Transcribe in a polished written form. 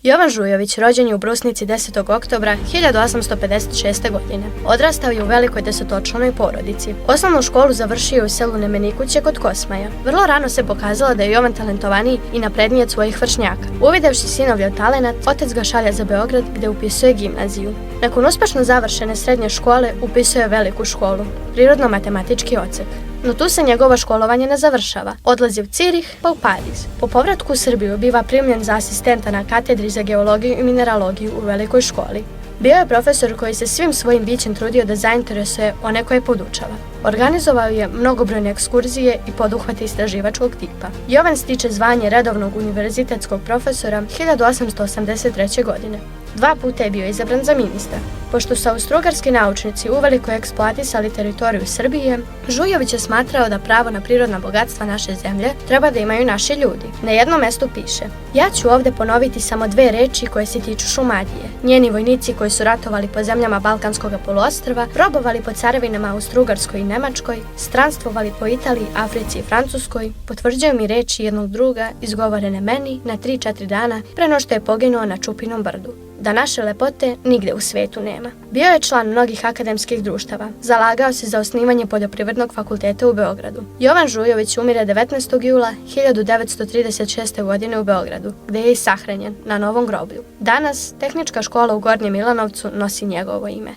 Jovan Žujović rođen je u Brusnici 10. oktobra 1856. godine. Odrastao je u velikoj desetočlanoj porodici. Osnovnu školu završio u selu Nemenikuće kod Kosmaja. Vrlo rano se pokazalo da je Jovan talentovaniji i napredniji od svojih vršnjaka. Uvidevši sinovljev talenat, otac ga šalje za Beograd gde upisuje gimnaziju. Nakon uspešno završene srednje škole upisuje veliku školu, prirodno-matematički odsek. No tu se njegovo školovanje ne završava. Odlazi u Cirih pa u Pariz. Po povratku u Srbiju biva primljen za asistenta na katedri za geologiju i mineralogiju u velikoj školi. Bio je profesor koji se svim svojim bićem trudio da zainteresuje one koje podučava. Organizovao je mnogobrojne ekskurzije i poduhvate istraživačkog tipa. Jovan stiče zvanje redovnog univerzitetskog profesora 1883. godine. 2 puta je bio izabran za ministra. Pošto su austrougarski naučnici uveliko eksploatisali teritoriju Srbije, Žujović je smatrao da pravo na prirodna bogatstva naše zemlje treba da imaju naši ljudi. Na jednom mestu piše: "Ja ću ovde ponoviti samo 2 reči koje se tiču Šumadije. Njeni vojnici koji su ratovali po zemljama Balkanskog poluostrva, robovali po carevinama Austrougarskoj i Nemačkoj, stranstvovali po Italiji, Africi i Francuskoj, potvrđuju mi reči jednog druga izgovorene meni na 3-4 dana pre no što je poginuo na Čupinom brdu. Da naše lepote nigde u svetu nema." Bio je član mnogih akademskih društava. Zalagao se za osnivanje Poljoprivrednog fakulteta u Beogradu. Jovan Žujović umire 19. jula 1936. godine u Beogradu, gde je i sahranjen na novom groblju. Danas Tehnička škola u Gornjem Milanovcu nosi njegovo ime.